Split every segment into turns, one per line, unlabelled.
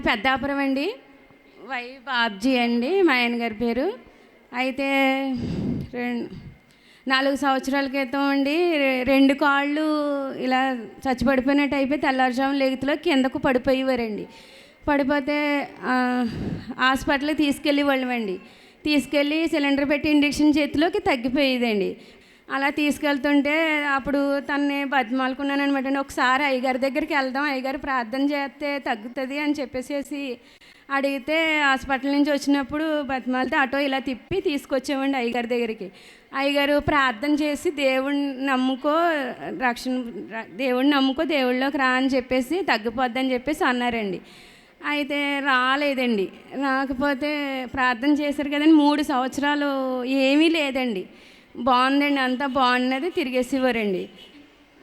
మాది పెద్దాపురం అండి. వై బాబ్జీ అండి మా ఆయన గారి పేరు. అయితే 4 సంవత్సరాల క్రితం అండి 2 కాళ్ళు ఇలా చచ్చిపడిపోయినట్టు అయిపోయి తెల్లారుజామున లేగుతులో కిందకు పడిపోయేవారండి. పడిపోతే హాస్పిటల్కి తీసుకెళ్ళేవాళ్ళమండి. తీసుకెళ్ళి సిలిండర్ పెట్టి ఇంజెక్షన్ చేతిలోకి తగ్గిపోయేదండి. అలా తీసుకెళ్తుంటే అప్పుడు తనని బతిమాలుకున్నాను అనమాట. ఒకసారి అయ్యగారి దగ్గరికి వెళ్దాం, అయ్యగారు ప్రార్థన చేస్తే తగ్గుతుంది అని చెప్పేసి అడిగితే హాస్పిటల్ నుంచి వచ్చినప్పుడు బతిమాలితే ఆటో ఇలా తిప్పి తీసుకొచ్చామండి అయ్యగారి దగ్గరికి. అయ్యగారు ప్రార్థన చేసి దేవుడిని నమ్ముకో, దేవుడిని నమ్ముకో, దేవుళ్ళలోకి రా అని చెప్పేసి తగ్గిపోద్దని చెప్పేసి అన్నారండి. అయితే రాలేదండి. రాకపోతే ప్రార్థన చేశారు కదండి, 3 సంవత్సరాలు ఏమీ లేదండి. బాగుందండి, అంతా బాగున్నది, తిరిగేసేవారండి.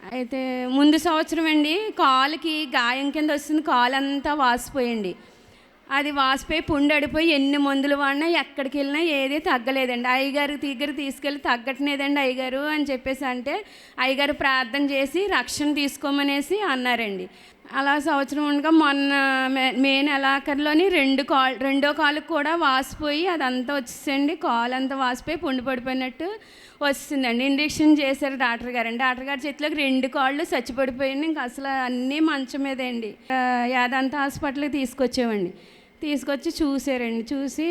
అయితే ముందు సంవత్సరం అండి కాలుకి గాయం కింద వస్తుంది, కాలు అంతా వాసిపోయింది. అది వాసిపోయి పుండు అడిపోయి ఎన్ని మందులు వాడినా ఎక్కడికి వెళ్ళినా ఏదీ తగ్గలేదండి. అయ్యగారు తీసుకెళ్ళి తగ్గట్లేదండి అయ్యగారు అని చెప్పేసి అంటే అయ్యగారు ప్రార్థన చేసి రక్షణ తీసుకోమనేసి అన్నారండి. అలా సంవత్సరం ఉండగా మొన్న మే నెలాఖరులోని రెండో కాలుకు కూడా వాసిపోయి అదంతా వచ్చేసండి. కాలు అంతా వాసిపోయి పుండు పడిపోయినట్టు వస్తుందండి. ఇంజెక్షన్ చేశారు డాక్టర్ గారు చేతిలోకి 2 కాళ్ళు చచ్చిపడిపోయింది. ఇంకా అసలు అన్నీ మంచం మీదండి. యాదంత హాస్పిటల్కి తీసుకొచ్చామండి. తీసుకొచ్చి చూసారండి. చూసి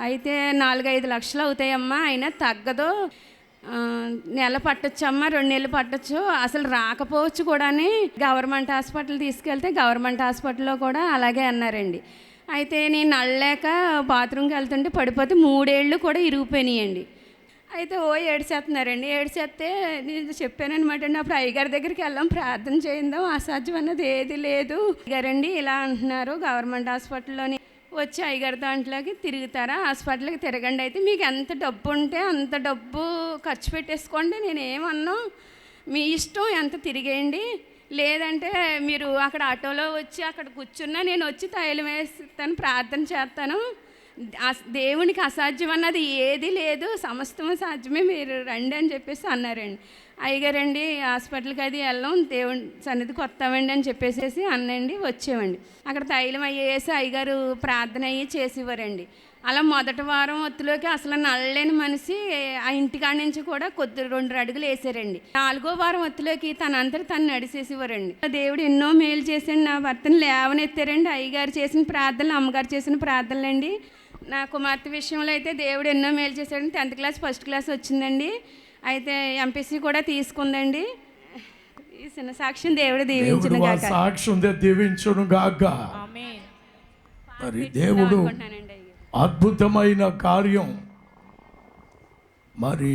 అయితే 4-5 లక్షలు అవుతాయమ్మా, అయినా తగ్గదు, నెల పట్టొచ్చమ్మా, 2 నెలలు పట్టొచ్చు, అసలు రాకపోవచ్చు కూడా అని గవర్నమెంట్ హాస్పిటల్ తీసుకెళ్తే గవర్నమెంట్ హాస్పిటల్లో కూడా అలాగే అన్నారండి. అయితే నేను నడలేక బాత్రూమ్కి వెళ్తుంటే పడిపోతే 3 ఏళ్ళు కూడా ఇరిగిపోయినాయండి. అయితే ఏడ్చేస్తున్నారండి. ఏడ్చేస్తే నేను చెప్పానమాట అండి, అప్పుడు అయ్యగారి దగ్గరికి వెళ్ళాం, ప్రార్థన చేయిందాం, అసాధ్యం అన్నది ఏది లేదు గారండి ఇలా అంటున్నారు. గవర్నమెంట్ హాస్పిటల్లోని వచ్చి అయ్యగారి దాంట్లోకి తిరుగుతారా, హాస్పిటల్కి తిరగండి, అయితే మీకు ఎంత డబ్బు ఉంటే అంత డబ్బు ఖర్చు పెట్టేసుకోండి, నేనేమన్నా మీ ఇష్టం, ఎంత తిరిగేయండి, లేదంటే మీరు అక్కడ ఆటోలో వచ్చి అక్కడ కూర్చున్నా నేను వచ్చి తైలం వేస్తాను, ప్రార్థన చేస్తాను, దేవునికి అసాధ్యం అన్నది ఏది లేదు, సమస్తము సాధ్యమే, మీరు రండి అని చెప్పేసి అన్నారండి. అయ్యగారండి హాస్పిటల్కి అది వెళ్ళాం, దేవుని సన్నిధికి వస్తామండి అని చెప్పేసి అన్నండి. వచ్చేవండి. అక్కడ తైలం అయ్యేసి అయ్యగారు ప్రార్థన అయ్యి చేసేవారండి. అలా మొదటి వారం ఒత్తులోకి అసలు నడలేని మనిషి ఆ ఇంటికాడ నుంచి కూడా 2 అడుగులు వేసారండి. 4వ వారం ఒత్తులోకి తనంతట తను నడిచేసేవారండి. దేవుడు ఎన్నో మేలు చేసండి. నా భర్తను లేవనెత్తారండి. అయ్యగారు చేసిన ప్రార్థనలు, అమ్మగారు చేసిన ప్రార్థనలండి. నా కుమార్తె విషయంలో అయితే దేవుడు ఎన్నో మేలు చేశాడండి. 10th క్లాస్ ఫస్ట్ క్లాస్ వచ్చిందండి. అయితే ఎంపీసీ కూడా తీసుకుందండి. ఈ చిన్న సాక్ష్యం దేవుడు
దీవించును గాక. మరి దేవుడు అద్భుతమైన కార్యం, మరి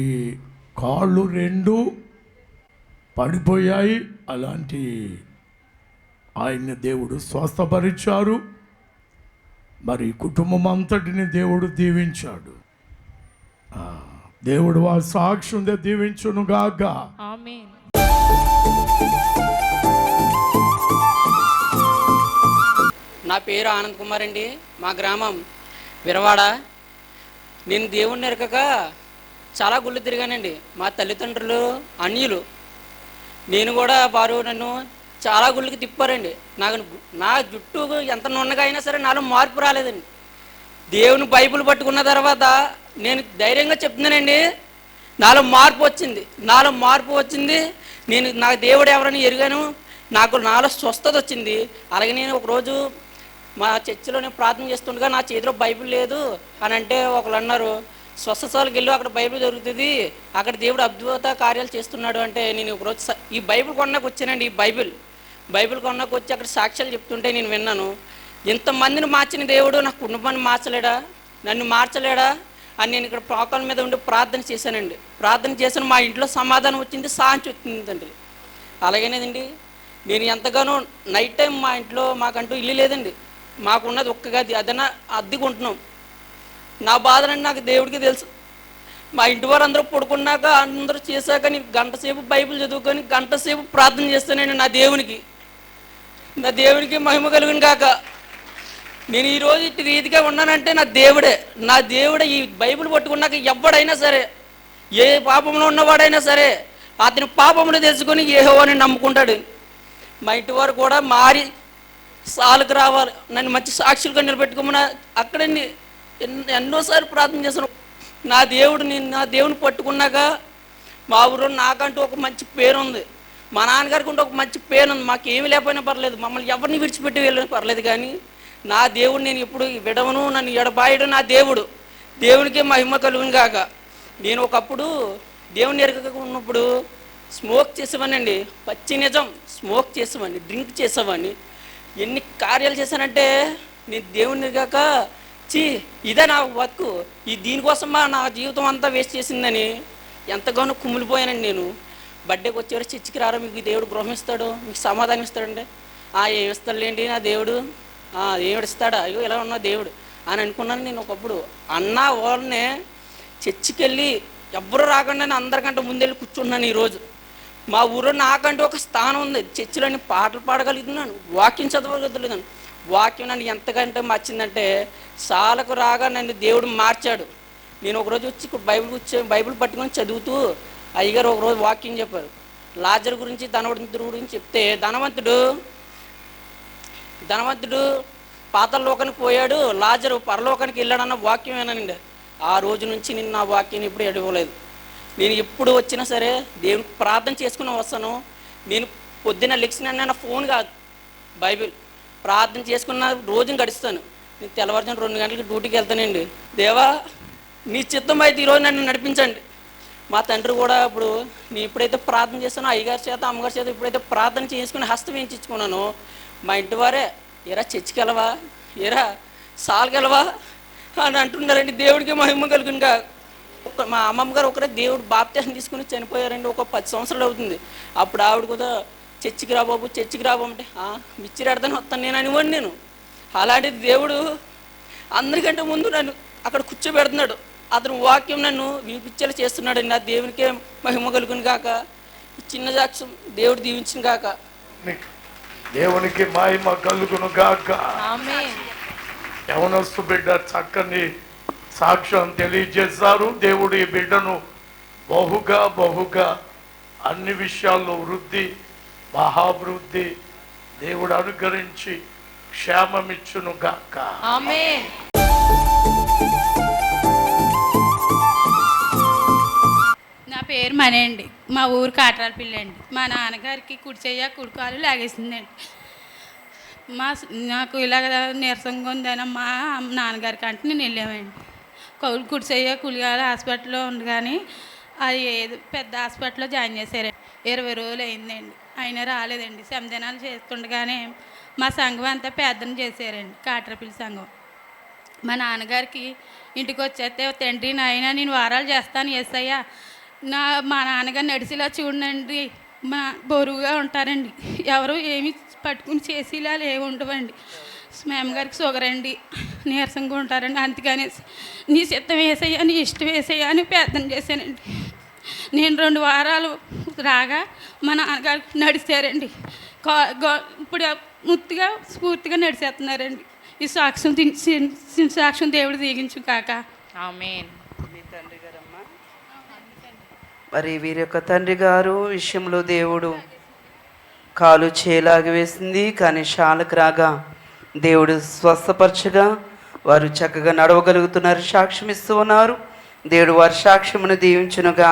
కాళ్ళు 2 పడిపోయాయి, అలాంటి ఆయన్ని దేవుడు స్వస్థపరిచారు. మరి కుటుంబం అంతటిని దేవుడు దీవించాడు. దేవుడు వారి సాక్ష్యం దీవించును గాక.
ఆమేన్.
నా పేరు ఆనంద్ కుమార్ అండి. మా గ్రామం విరవాడ. నేను దేవుణ్ణి ఎరకక చాలా గుళ్ళు తిరిగానండి. మా తల్లిదండ్రులు అన్యులు, నేను కూడా వారు నన్ను చాలా గుళ్ళకి తిప్పారండి. నా జుట్టు ఎంత నున్నగా అయినా సరే నాలో మార్పు రాలేదండి. దేవుని బైబిల్ పట్టుకున్న తర్వాత నేను ధైర్యంగా చెప్తున్నానండి, నాలో మార్పు వచ్చింది. నా దేవుడు ఎవరని ఎరిగాను, నాలో స్వస్థత వచ్చింది. అలాగే నేను ఒకరోజు మా చర్చిలోనే ప్రార్థన చేస్తుండగా నా చేతిలో బైబిల్ లేదు అని అంటే ఒకళ్ళు అన్నారు, స్వస్థతలకు వెళ్ళు, అక్కడ బైబిల్ దొరుకుతుంది, అక్కడ దేవుడు అద్భుత కార్యాలు చేస్తున్నాడు అంటే నేను ఒకరోజు ఈ బైబిల్ కొన్నాకు వచ్చానండి. ఈ బైబిల్ కొన్నాకు వచ్చి అక్కడ సాక్ష్యాలు చెప్తుంటే నేను విన్నాను, ఇంతమందిని మార్చిన దేవుడు నా కుటుంబాన్ని మార్చలేడా, నన్ను మార్చలేడా అని నేను ఇక్కడ ప్రాకాల మీద ఉండి ప్రార్థన చేశానండి. ప్రార్థన చేసిన మా ఇంట్లో సమాధానం వచ్చింది, శాంతి వచ్చిందండి. అలాగేనేదండి, నేను ఎంతగానో నైట్ టైం మా ఇంట్లో మాకంటూ ఇల్లు లేదండి, మాకున్నది ఒక్క గది, అదన్నా అద్దెకుంటున్నాం. నా బాధనండి నాకు దేవుడికి తెలుసు. మా ఇంటి వారు అందరూ పడుకున్నాక అందరూ చేశాక నేను గంటసేపు బైబిల్ చదువుకొని గంటసేపు ప్రార్థన చేస్తానండి నా దేవునికి మహిమ కలుగును కాక. నేను ఈరోజు ఇటు రీతిగా ఉన్నానంటే నా దేవుడే. ఈ బైబిల్ పట్టుకున్నాక ఎవడైనా సరే, ఏ పాపంలో ఉన్నవాడైనా సరే అతని పాపములు తెలుసుకొని యెహోవాని నమ్ముకుంటాడు. మా ఇంటి వారు కూడా మారి సాలకు రావాలి, నన్ను మంచి సాక్షులుగా నిలబెట్టుకోమని అక్కడండి ఎన్నోసార్లు ప్రార్థన చేశాను. నా దేవుని పట్టుకున్నాక మా ఊరు నాకంటూ ఒక మంచి పేరు ఉంది, మా నాన్నగారికి ఉంటే ఒక మంచి పేరు ఉంది. మాకు ఏమి లేకపోయినా పర్లేదు, మమ్మల్ని ఎవరిని విడిచిపెట్టి వెళ్ళినా పర్లేదు, కానీ నా దేవుడు నేను ఇప్పుడు విడవను, నన్ను ఎడబాయడు నా దేవుడు. దేవునికే మహిమ కలుగును గాక. నేను ఒకప్పుడు దేవుని ఎరగక ఉన్నప్పుడు స్మోక్ చేసేవాడిని, పచ్చి నిజం స్మోక్ చేసేవాడిని, డ్రింక్ చేసేవాడిని. ఎన్ని కార్యాలు చేశానంటే నేను దేవుని ఎరగక ఇదే నా బతుకు, దీనికోసం నా జీవితం అంతా వేస్ట్ చేసిందని ఎంతగానో కుమిలిపోయానండి. నేను బర్త్డేకి వచ్చేవారు చర్చికి రారా, మీకు దేవుడు గృహం ఇస్తాడు, మీకు సమాధానం ఇస్తాడంటే ఏమి ఇస్తాడులేండి నా దేవుడు, ఏమిడు ఇస్తాడా, అయ్యో ఇలా ఉన్నా దేవుడు అని అనుకున్నాను. నేను ఒకప్పుడు అన్న వాళ్ళనే చర్చికి వెళ్ళి ఎవ్వరూ రాకుండా అందరికంటే ముందెళ్ళి కూర్చున్నాను. ఈరోజు మా ఊరు నాకంటే ఒక స్థానం ఉంది, చర్చిలోని పాటలు పాడగలుగుతున్నాను, వాక్యం చదవగలుగుతున్నాను. వాక్యం నన్ను ఎంతకంటే మార్చిందంటే సాలకు రాగా నన్ను దేవుడు మార్చాడు. నేను ఒకరోజు వచ్చి బైబిల్ పట్టుకొని చదువుతూ అయ్యగారు ఒకరోజు వాక్యం చెప్పారు. లాజరు గురించి ధనవంతుడు గురించి చెప్తే ధనవంతుడు పాతాళలోకానికి పోయాడు, లాజరు పరలోకానికి వెళ్ళాడన్న వాక్యం ఏనండి. ఆ రోజు నుంచి నేను నా వాక్యం ఎప్పుడు ఎడవలేదు. నేను ఎప్పుడు వచ్చినా సరే దేవునికి ప్రార్థన చేసుకుని వస్తాను. నేను పొద్దున్న లెక్సిన నా ఫోన్ కాదు, బైబిల్ ప్రార్థన చేసుకున్న రోజుని గడుస్తాను. నేను తెల్లవారుజాము 2 గంటలకి డ్యూటీకి వెళ్తానండి. దేవా నీ చిత్తం అయితే ఈరోజు నన్ను నడిపించండి. మా తండ్రి కూడా ఇప్పుడు నేను ఎప్పుడైతే ప్రార్థన చేస్తానో అయ్యగారి చేత అమ్మగారి చేత ఎప్పుడైతే ప్రార్థన చేసుకుని హస్తం వేయించుకున్నానో మా ఇంటి వారే ఎరా చర్చికి వెళ్ళవా, ఎరా సాల్గెలవా అని అంటున్నారండి. దేవుడికి మహిమ కలుగునుగా. మా అమ్మమ్మ గారు ఒకరే దేవుడు బాప్తిసం తీసుకుని చనిపోయారండి. ఒక 10 సంవత్సరాలు అవుతుంది. అప్పుడు ఆవిడ కూడా చర్చికి రా బాబు, చర్చికి రాబు అంటే మిచ్చిరి అర్థాన్ని వస్తాను నేను అనివ్వండి. నేను అలాంటిది దేవుడు అందరికంటే ముందు నన్ను అక్కడ కూర్చోబెడుతున్నాడు. అతను వాక్యం నన్ను వినిపించేలా చేస్తున్నాడండి. నా దేవునికే మహిమ కలుగును గాక. ఈ చిన్న సాక్ష్యం దేవుడు దీవించిన గాక.
దేవునికి మహిమ కలుగును గాక.
ఆమేన్.
యవనస్తు బిడ్డ చక్కని సాక్ష్యం తెలియజేశారు. దేవుడు ఈ బిడ్డను బహుగా అన్ని విషయాల్లో వృద్ధి, మహాభివృద్ధి దేవుడు అనుగ్రహించి క్షేమమిచ్చును గాక.
ఆమేన్.
నా పేరు మనీ అండి. మా ఊరు కాట్రాలపల్లి అండి. మా నాన్నగారికి కుడికాలు లాగేసిందండి. నాకు ఇలాగ నీరసంగా ఉందని మా నాన్నగారికి అంటే నేను వెళ్ళామండి. కుడికాలు హాస్పిటల్లో ఉంది, కానీ అది ఏదో పెద్ద హాస్పిటల్లో జాయిన్ చేశారండి. 20 రోజులు అయిందండి, అయినా రాలేదండి. శమదినాలు చేస్తుండగానే మా సంఘం అంతా ప్రార్థన చేశారండి, కాట్రాలపల్లి సంఘం. మా నాన్నగారికి ఇంటికి వచ్చేస్తే తండ్రి నాయన నేను వారాలు చేస్తాను యేసయ్య, మా నాన్నగారు నడిచిలా చూడండి, మా బరువుగా ఉంటారండి, ఎవరు ఏమి పట్టుకుని చేసేలా ఏమి ఉండవండి, మా అమ్మగారికి షుగర్ అండి, నీరసంగా ఉంటారండి, అందుకని నీ చిత్తం వేసయ్యా, నీ ఇష్టం వేసయ్యా అని ప్రార్థన చేశానండి. నేను 2 వారాలు రాగా మా నాన్నగారు నడిచారండి. ఇప్పుడు ముత్తుగా స్ఫూర్తిగా నడిచేస్తున్నారండి. ఈ సాక్ష్యం దేవుడు దీవించు కాక.
ఆమేన్.
మరి వీరి యొక్క తండ్రి గారు విషయంలో దేవుడు కాలు చేలాగి వేసింది, కానీ శాలకు రాగా దేవుడు స్వస్థపరచగా వారు చక్కగా నడవగలుగుతున్నారు, సాక్ష్యం ఇస్తూ ఉన్నారు. దేవుడు వారి సాక్ష్యమును దీవించునుగా.